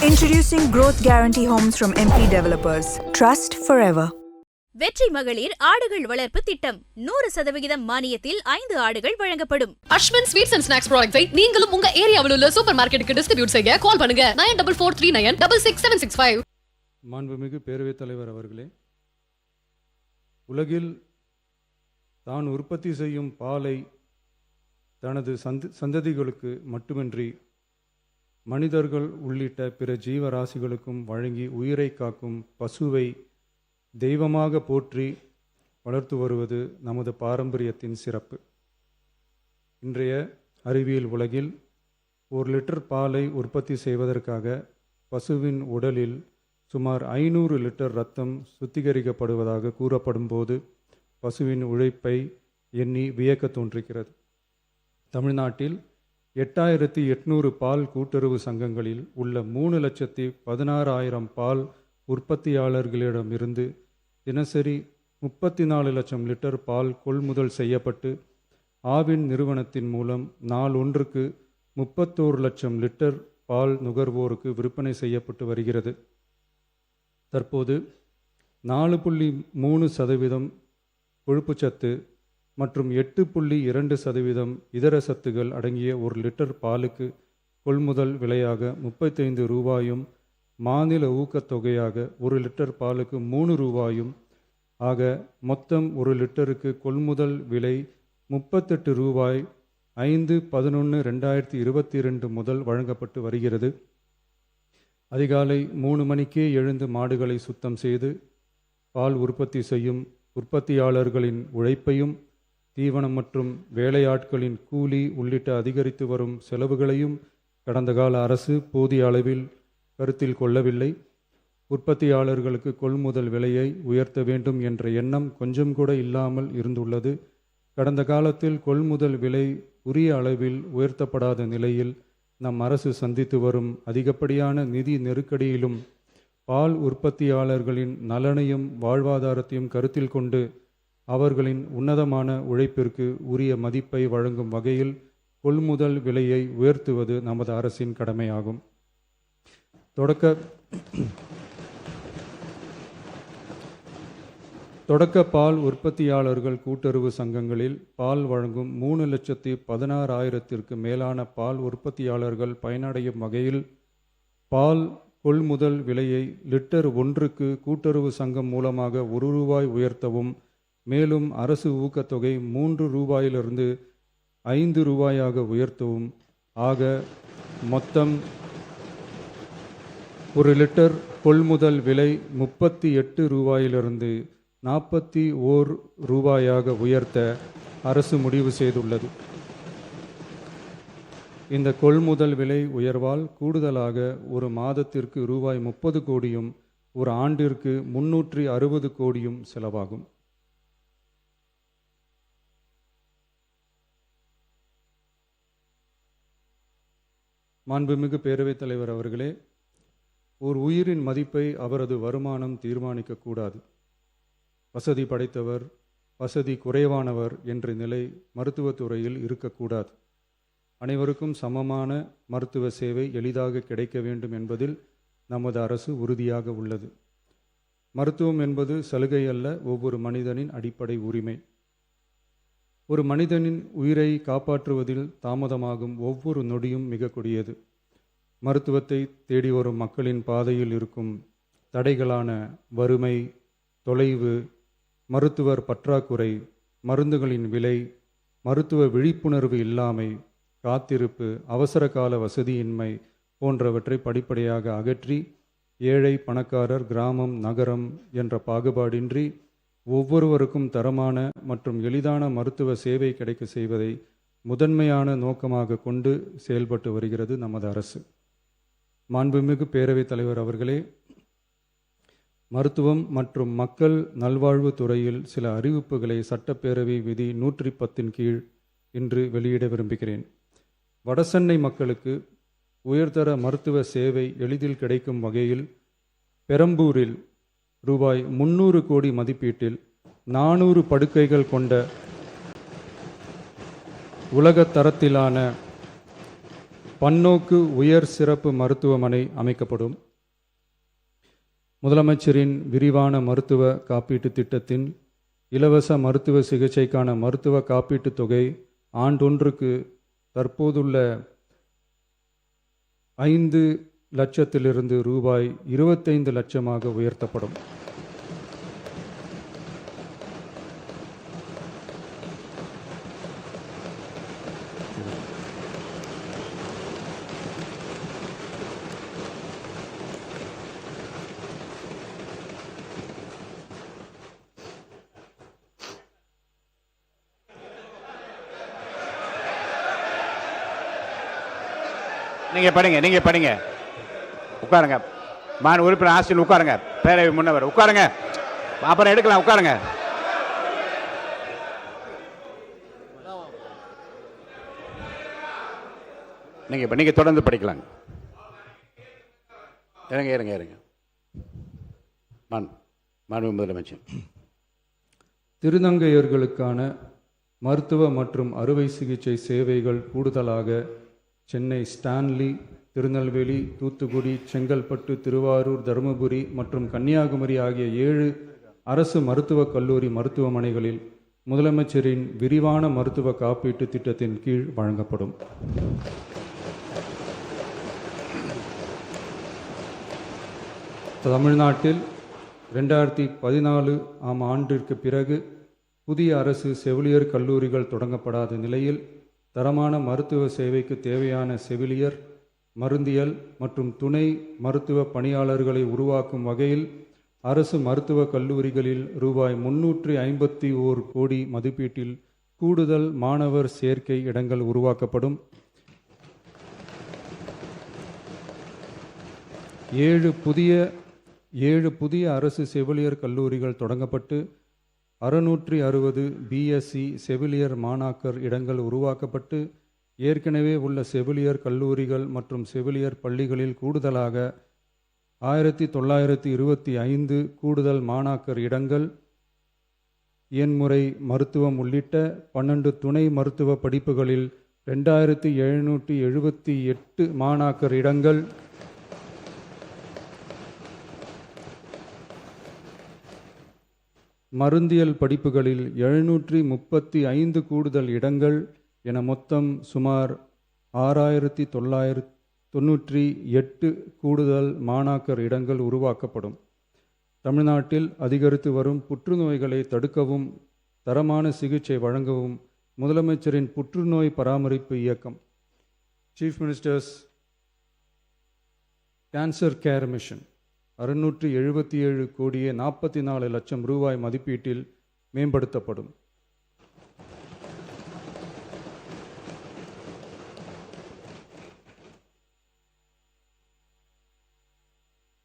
Introducing Growth Guarantee Homes from MP Developers. Trust forever. வெற்றி மகளிர் ஆடுகள் வளர்ப்பு திட்டம் 100% மானியத்தில் 5 ஆடுகள் வழங்கப்படும். அஸ்வின் ஸ்வீட்ஸ் அண்ட் ஸ்நாக்ஸ் ப்ராடக்ட்ஸை நீங்களும் உங்க ஏரியாவில் உள்ள சூப்பர் மார்க்கெட்டுக்கு டிஸ்ட்ரிபியூட் செய்ய கால் பண்ணுங்க 9443966765. மாண்புமிகு பேரவைத் தலைவர் அவர்களே, உலகில் தான் உற்பத்தி செய்யும் பாலை தனது சந்ததிகளுக்கு மட்டுமின்றி மனிதர்கள் உள்ளிட்ட பிற ஜீவராசிகளுக்கும் வழங்கி உயிரை காக்கும் பசுவை தெய்வமாக போற்றி வளர்த்து வருவது நமது பாரம்பரியத்தின் சிறப்பு. இன்றைய அறிவியல் உலகில் 1 லிட்டர் பாலை உற்பத்தி செய்வதற்காக பசுவின் உடலில் சுமார் 500 லிட்டர் இரத்தம் சுத்திகரிக்கப்படுவதாக கூறப்படும் போது பசுவின் உழைப்பை எண்ணி வியக்க தோன்றுகிறது. தமிழ்நாட்டில் 8800 பால் கூட்டுறவு சங்கங்களில் உள்ள 3,16,000 பால் உற்பத்தியாளர்களிடமிருந்து தினசரி 34 லட்சம் லிட்டர் பால் கொள்முதல் செய்யப்பட்டு ஆவின் நிறுவனத்தின் மூலம் நாளொன்றுக்கு 31 லட்சம் லிட்டர் பால் நுகர்வோருக்கு விற்பனை செய்யப்பட்டு வருகிறது. தற்போது 4.3% கொழுப்புச்சத்து மற்றும் 8.2% இதர சத்துகள் அடங்கிய 1 லிட்டர் பாலுக்கு கொள்முதல் விலையாக 35 ரூபாயும் மாநில ஊக்கத்தொகையாக 1 லிட்டர் பாலுக்கு 3 ரூபாயும் ஆக மொத்தம் 1 லிட்டருக்கு கொள்முதல் விலை 38 ரூபாய் 5/11/2022 முதல் வழங்கப்பட்டு வருகிறது. அதிகாலை 3 மணிக்கே எழுந்து மாடுகளை சுத்தம் செய்து பால் உற்பத்தி செய்யும் உற்பத்தியாளர்களின் உழைப்பையும் தீவனம் மற்றும் வேலையாட்களின் கூலி உள்ளிட்ட அதிகரித்து வரும் செலவுகளையும் கடந்த கால அரசு போதிய அளவில் கருத்தில் கொள்ளவில்லை. உற்பத்தியாளர்களுக்கு கொள்முதல் விலையை உயர்த்த வேண்டும் என்ற எண்ணம் கொஞ்சம் கூட இல்லாமல் இருந்துள்ளது. கடந்த காலத்தில் கொள்முதல் விலை உரிய அளவில் உயர்த்தப்படாத நிலையில் நம் அரசு சந்தித்து வரும் அதிகப்படியான நிதி நெருக்கடியிலும் பால் உற்பத்தியாளர்களின் நலனையும் வாழ்வாதாரத்தையும் கருத்தில் கொண்டு அவர்களின் உன்னதமான உழைப்பிற்கு உரிய மதிப்பை வழங்கும் வகையில் கொள்முதல் விலையை உயர்த்துவது நமது அரசின் கடமையாகும். தொடக்க பால் உற்பத்தியாளர்கள் கூட்டுறவு சங்கங்களில் பால் வழங்கும் 3,16,000த்திற்கு மேலான பால் உற்பத்தியாளர்கள் பயனடையும் வகையில் பால் கொள்முதல் விலையை லிட்டர் ஒன்றுக்கு கூட்டுறவு சங்கம் மூலமாக 1 ரூபாய் உயர்த்தவும், மேலும் அரசு ஊக்கத்தொகை 3 ரூபாயிலிருந்து 5 ரூபாயாக உயர்த்தவும் ஆக மொத்தம் 1 லிட்டர் கொள்முதல் விலை 38 ரூபாயிலிருந்து 41 ரூபாயாக உயர்த்த அரசு முடிவு செய்துள்ளது. இந்த கொள்முதல் விலை உயர்வால் கூடுதலாக ஒரு மாதத்திற்கு ரூபாய் 30 கோடியும் ஒரு ஆண்டிற்கு 360 கோடியும் செலவாகும். மாண்புமிகு பேரவைத் தலைவர் அவர்களே, ஒரு உயிரின் மதிப்பை அவரது வருமானம் தீர்மானிக்கக்கூடாது. வசதி படைத்தவர், வசதி குறைவானவர் என்ற நிலை மருத்துவத்துறையில் இருக்கக்கூடாது. அனைவருக்கும் சமமான மருத்துவ சேவை எளிதாக கிடைக்க வேண்டும் என்பதில் நமது அரசு உறுதியாக உள்ளது. மருத்துவம் என்பது சலுகை அல்ல, ஒவ்வொரு மனிதனின் அடிப்படை உரிமை. ஒரு மனிதனின் உயிரை காப்பாற்றுவதில் தாமதமாகும் ஒவ்வொரு நொடியும் மிக கொடியது. மருத்துவத்தை தேடி வரும் மக்களின் பாதையில் இருக்கும் தடைகளான வறுமை, தொலைவு, மருத்துவர் பற்றாக்குறை, மருந்துகளின் விலை, மருத்துவ விழிப்புணர்வு இல்லாமை, காத்திருப்பு, அவசர கால வசதியின்மை போன்றவற்றை படிப்படியாக அகற்றி ஏழை, பணக்காரர், கிராமம், நகரம் என்ற பாகுபாடின்றி ஒவ்வொருவருக்கும் தரமான மற்றும் எளிதான மருத்துவ சேவை கிடைக்க செய்வதை முதன்மையான நோக்கமாக கொண்டு செயல்பட்டு வருகிறது நமது அரசு. மாண்புமிகு பேரவைத் தலைவர் அவர்களே, மருத்துவம் மற்றும் மக்கள் நல்வாழ்வு துறையில் சில அறிவிப்புகளை சட்டப்பேரவை விதி 110 கீழ் இன்று வெளியிட விரும்புகிறேன். வடசென்னை மக்களுக்கு உயர்தர மருத்துவ சேவை எளிதில் கிடைக்கும் வகையில் பெரம்பூரில் ரூபாய் 300 கோடி மதிப்பீட்டில் 400 படுக்கைகள் கொண்ட உலக தரத்திலான பன்னோக்கு உயர் சிறப்பு மருத்துவமனை அமைக்கப்படும். முதலமைச்சரின் விரிவான மருத்துவ காப்பீட்டு திட்டத்தின் இலவச மருத்துவ சிகிச்சைக்கான மருத்துவ காப்பீட்டுத் தொகை ஆண்டொன்றுக்கு தற்போதுள்ள 5 லட்சத்திலிருந்து ரூபாய் 25 லட்சமாக உயர்த்தப்படும். நீங்க படிங்க. உட்காருங்க. மாநில உறுப்பினர் ஆசிரியர் உட்காருங்க. பேரவை முன்னவர் உட்காருங்க. அப்புறம் எடுக்கலாம். உட்காருங்க. நீங்க தொடர்ந்து படிக்கலாங்க. இருங்க. மாண்பு முதலமைச்சர். திருநங்கையர்களுக்கான மருத்துவ மற்றும் அறுவை சிகிச்சை சேவைகள் கூடுதலாக சென்னை, ஸ்டான்லி, திருநெல்வேலி, தூத்துக்குடி, செங்கல்பட்டு, திருவாரூர், தருமபுரி மற்றும் கன்னியாகுமரி ஆகிய 7 அரசு மருத்துவக் கல்லூரி மருத்துவமனைகளில் முதலமைச்சரின் விரிவான மருத்துவ காப்பீட்டு திட்டத்தின் கீழ் வழங்கப்படும். தமிழ்நாட்டில் 2014 ஆம் ஆண்டிற்கு பிறகு புதிய அரசு செவிலியர் கல்லூரிகள் தொடங்கப்படாத நிலையில் தரமான மருத்துவ சேவைக்கு தேவையான செவிலியர், மருந்தியல் மற்றும் துணை மருத்துவ பணியாளர்களை உருவாக்கும் வகையில் அரசு மருத்துவக் கல்லூரிகளில் ரூபாய் 351 கோடி மதிப்பீட்டில் கூடுதல் மாணவர் சேர்க்கை இடங்கள் உருவாக்கப்படும். 7 புதிய அரசு செவிலியர் கல்லூரிகள் தொடங்கப்பட்டு 660 பிஎஸ்சி செவிலியர் மாணாக்கர் இடங்கள் உருவாக்கப்பட்டு ஏற்கனவே உள்ள செவிலியர் கல்லூரிகள் மற்றும் செவிலியர் பள்ளிகளில் கூடுதலாக 1925 கூடுதல் மாணாக்கர் இடங்கள், எண்முறை மருத்துவம் உள்ளிட்ட 12 துணை மருத்துவ படிப்புகளில் 2778 மாணாக்கர் இடங்கள், மருந்தியல் படிப்புகளில் 735 கூடுதல் இடங்கள் என மொத்தம் சுமார் 6998 கூடுதல் மாணாக்கர் இடங்கள் உருவாக்கப்படும். தமிழ்நாட்டில் அதிகரித்து வரும் புற்றுநோய்களை தடுக்கவும் தரமான சிகிச்சை வழங்கவும் முதலமைச்சரின் புற்றுநோய் பராமரிப்பு இயக்கம் chief ministers cancer care mission 677 கோடியே 44 லட்சம் ரூபாய் மதிப்பீட்டில் மேம்படுத்தப்படும்.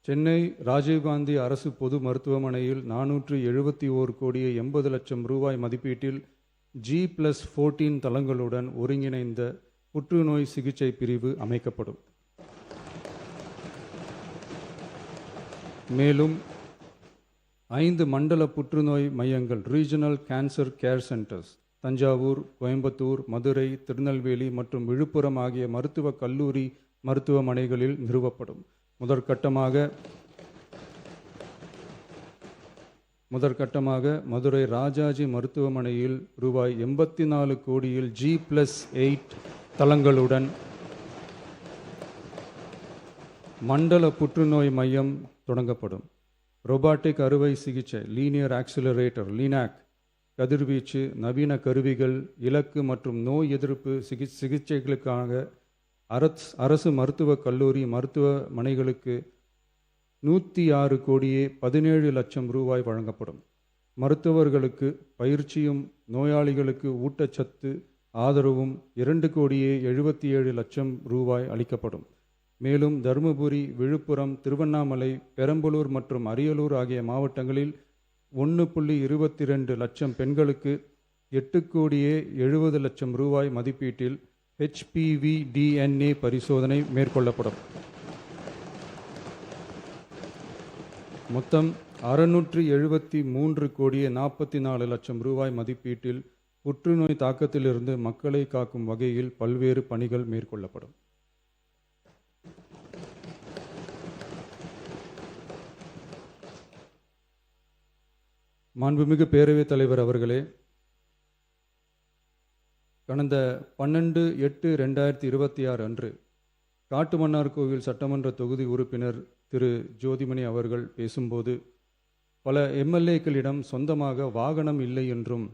சென்னை ராஜீவ்காந்தி அரசு பொது மருத்துவமனையில் 471 கோடியே 80 லட்சம் ரூபாய் மதிப்பீட்டில் G+14 தளங்களுடன் ஒருங்கிணைந்த புற்றுநோய் சிகிச்சை பிரிவு அமைக்கப்படும். மேலும் 5 மண்டல புற்றுநோய் மையங்கள் regional cancer care centres Thanjavur, Coimbatore, Madurai, Tirunelveli மற்றும் விழுப்புரம் ஆகிய மருத்துவக் கல்லூரி மருத்துவமனைகளில் நிறுவப்படும். முதற்கட்டமாக மதுரை ராஜாஜி மருத்துவமனையில் ரூபாய் 84 கோடியில் G+8 தளங்களுடன் மண்டல புற்றுநோய் மையம் தொடங்கப்படும். ரொபாட்டிக் அறுவை சிகிச்சை லீனியர் ஆக்சிலரேட்டர் லீனாக், கதிர்வீச்சு, நவீன கருவிகள், இலக்கு மற்றும் நோய் எதிர்ப்பு சிகிச்சைகளுக்காக அரசு மருத்துவக் கல்லூரி மருத்துவமனைகளுக்கு 106 கோடியே 17 லட்சம் ரூபாய் வழங்கப்படும். மருத்துவர்களுக்கு பயிற்சியும் நோயாளிகளுக்கு ஊட்டச்சத்து ஆதரவும் 2 கோடியே 77 லட்சம் ரூபாய் அளிக்கப்படும். மேலும் தருமபுரி, விழுப்புரம், திருவண்ணாமலை, பெரம்பலூர் மற்றும் அரியலூர் ஆகிய மாவட்டங்களில் 1.22 லட்சம் பெண்களுக்கு 8 கோடியே 70 லட்சம் ரூபாய் மதிப்பீட்டில் HPV DNA பரிசோதனை மேற்கொள்ளப்படும். மொத்தம் 673 கோடியே 44 லட்சம் ரூபாய் மதிப்பீட்டில் புற்றுநோய் தாக்கத்திலிருந்து மக்களை காக்கும் வகையில் பல்வேறு பணிகள் மேற்கொள்ளப்படும். மாண்புமிகு பேரவைத் தலைவர் அவர்களே, கடந்த 12/8/2026 அன்று காட்டுமன்னார்கோவில் சட்டமன்ற தொகுதி உறுப்பினர் திரு ஜோதிமணி அவர்கள் பேசும்போது பல எம்எல்ஏக்களிடம் சொந்தமாக வாகனம் இல்லை என்றும்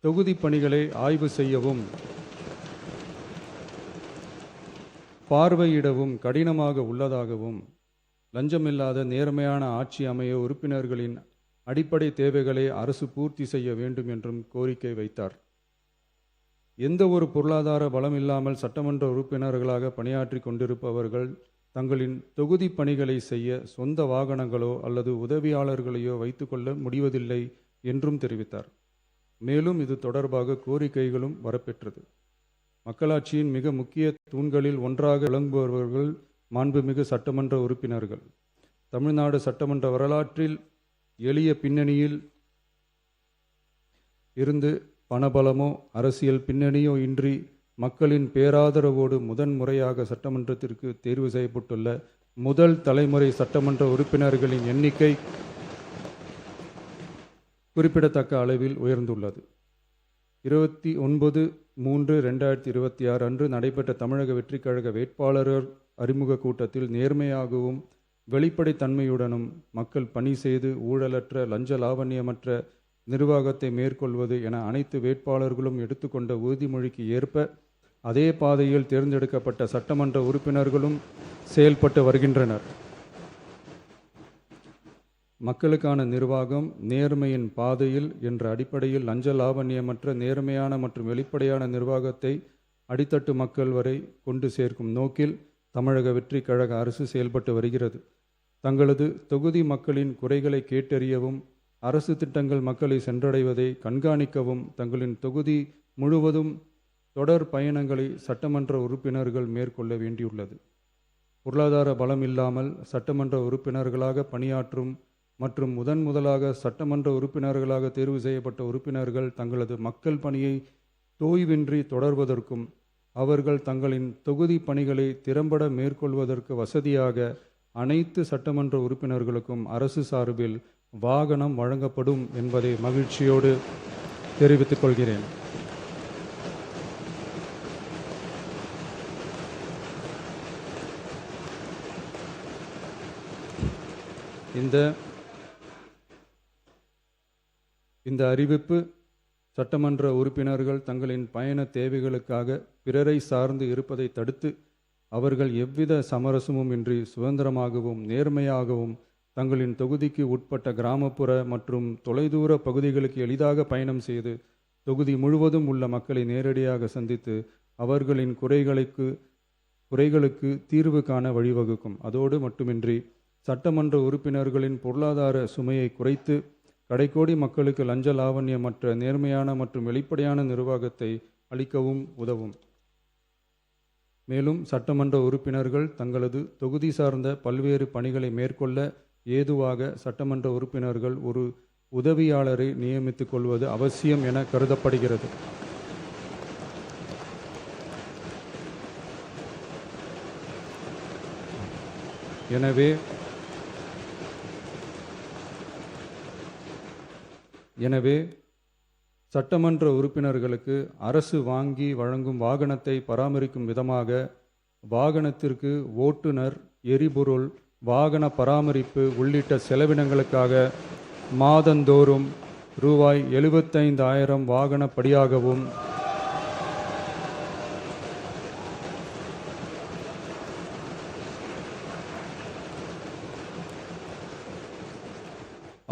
தொகுதி பணிகளை ஆய்வு செய்யவும் பார்வையிடவும் கடினமாக உள்ளதாகவும் லஞ்சமில்லாத நேர்மையான ஆட்சி அமைய உறுப்பினர்களின் அடிப்படை தேவைகளை அரசு பூர்த்தி செய்ய வேண்டும் என்றும் கோரிக்கை வைத்தார். எந்த ஒரு பொருளாதார பலம் இல்லாமல் சட்டமன்ற உறுப்பினர்களாக பணியாற்றி கொண்டிருப்பவர்கள் தங்களின் தொகுதி பணிகளை செய்ய சொந்த வாகனங்களோ அல்லது உதவியாளர்களையோ வைத்துக்கொள்ள முடிவதில்லை என்றும் தெரிவித்தார். மேலும் இது தொடர்பாக கோரிக்கைகளும் வரப்பெற்றது. மக்களாட்சியின் மிக முக்கிய தூண்களில் ஒன்றாக விளங்குபவர்கள் மாண்புமிகு சட்டமன்ற உறுப்பினர்கள். தமிழ்நாடு சட்டமன்ற வரலாற்றில் எளிய பின்னணியில் இருந்து பணபலமோ அரசியல் பின்னணியோ இன்றி மக்களின் பேராதரவோடு முதன்முறையாக சட்டமன்றத்திற்கு தேர்வு செய்யப்பட்டுள்ள முதல் தலைமுறை சட்டமன்ற உறுப்பினர்களின் எண்ணிக்கை குறிப்பிடத்தக்க அளவில் உயர்ந்துள்ளது. 29/3/2026 அன்று நடைபெற்ற தமிழக வெற்றிக் கழக வேட்பாளர் அறிமுக கூட்டத்தில் நேர்மையாகவும் வெளிப்படைத்தன்மையுடனும் மக்கள் பணி செய்து ஊழலற்ற லஞ்ச லாவண்யமற்ற நிர்வாகத்தை மேற்கொள்வது என அனைத்து வேட்பாளர்களும் எடுத்துக்கொண்ட உறுதிமொழிக்கு ஏற்ப அதே பாதையில் தேர்ந்தெடுக்கப்பட்ட சட்டமன்ற உறுப்பினர்களும் செயல்பட்டு வருகின்றனர். மக்களுக்கான நிர்வாகம் நேர்மையின் பாதையில் என்ற அடிப்படையில் லஞ்ச லாவண்யமற்ற நேர்மையான மற்றும் வெளிப்படையான நிர்வாகத்தை அடித்தட்டு மக்கள் வரை கொண்டு சேர்க்கும் நோக்கில் தமிழக வெற்றிக் கழக அரசு செயல்பட்டு வருகிறது. தங்களது தொகுதி மக்களின் குறைகளை கேட்டறியவும் அரசு திட்டங்கள் மக்களை சென்றடைவதை கண்காணிக்கவும் தங்களின் தொகுதி முழுவதும் தொடர் பயணங்களை சட்டமன்ற உறுப்பினர்கள் மேற்கொள்ள வேண்டியுள்ளது. பொருளாதார பலம் இல்லாமல் சட்டமன்ற உறுப்பினர்களாக பணியாற்றும் மற்றும் முதலாக சட்டமன்ற உறுப்பினர்களாக தேர்வு செய்யப்பட்ட உறுப்பினர்கள் தங்களது மக்கள் பணியை தோய்வின்றி தொடர்வதற்கும் அவர்கள் தங்களின் தொகுதி பணிகளை திறம்பட மேற்கொள்வதற்கு வசதியாக அனைத்து சட்டமன்ற உறுப்பினர்களுக்கும் அரசு சார்பில் வாகனம் வழங்கப்படும் என்பதை மகிழ்ச்சியோடு தெரிவித்துக் கொள்கிறேன். இந்த அறிவிப்பு சட்டமன்ற உறுப்பினர்கள் தங்களின் பயண தேவைகளுக்காக பிறரை சார்ந்து இருப்பதை தடுத்து அவர்கள் எவ்வித சமரசமும் இன்றி சுதந்திரமாகவும் நேர்மையாகவும் தங்களின் தொகுதிக்கு உட்பட்ட கிராமப்புற மற்றும் தொலைதூர பகுதிகளுக்கு எளிதாக பயணம் செய்து தொகுதி முழுவதும் உள்ள மக்களை நேரடியாக சந்தித்து அவர்களின் குறைகளுக்கு தீர்வு காண வழிவகுக்கும். அதோடு மட்டுமின்றி சட்டமன்ற உறுப்பினர்களின் பொருளாதார சுமையை குறைத்து கடைக்கோடி மக்களுக்கு லஞ்ச லாவண்யமற்ற நேர்மையான மற்றும் வெளிப்படையான நிர்வாகத்தை அளிக்கவும் உதவும். மேலும் சட்டமன்ற உறுப்பினர்கள் தங்களது தொகுதி சார்ந்த பல்வேறு பணிகளை மேற்கொள்ள ஏதுவாக சட்டமன்ற உறுப்பினர்கள் ஒரு உதவியாளரை நியமித்துக் கொள்வது அவசியம் என கருதப்படுகிறது. எனவே சட்டமன்ற உறுப்பினர்களுக்கு அரசு வாங்கி வழங்கும் வாகனத்தை பராமரிக்கும் விதமாக வாகனத்திற்கு ஓட்டுநர், எரிபொருள், வாகன பராமரிப்பு உள்ளிட்ட செலவினங்களுக்காக மாதந்தோறும் ரூபாய் 75,000 வாகனப்படியாகவும்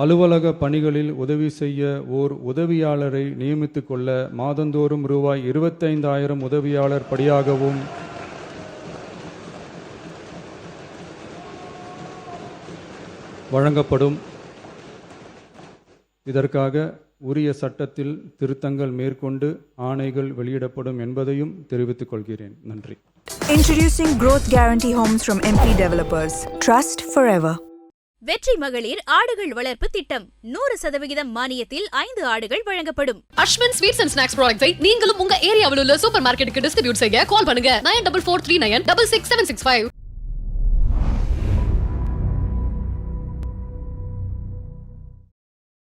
அலுவலக பணிகளில் உதவி செய்ய ஓர் உதவியாளரை நியமித்துக் கொள்ள மாதந்தோறும் ரூபாய் 25,000 உதவியாளர் படியாகவும் வழங்கப்படும். இதற்காக உரிய சட்டத்தில் திருத்தங்கள் மேற்கொண்டு ஆணைகள் வெளியிடப்படும் என்பதையும் தெரிவித்துக் கொள்கிறேன். நன்றி. Introducing Growth Guarantee Homes from MP Developers. Trust forever. வெற்றி மகளிர் ஆடுகள் வளர்ப்பு திட்டம் 100% மானியத்தில் 5 ஆடுகள் வழங்கப்படும். அஸ்வின் ஸ்வீட்ஸ் அண்ட் ஸ்நாக்ஸ் ப்ராடக்ட்ஸை நீங்களும் உங்க ஏரியாவில் உள்ள சூப்பர் மார்க்கெட்டுக்கு டிஸ்ட்ரிபியூட் செய்ய கால் பண்ணுங்க 9443966765.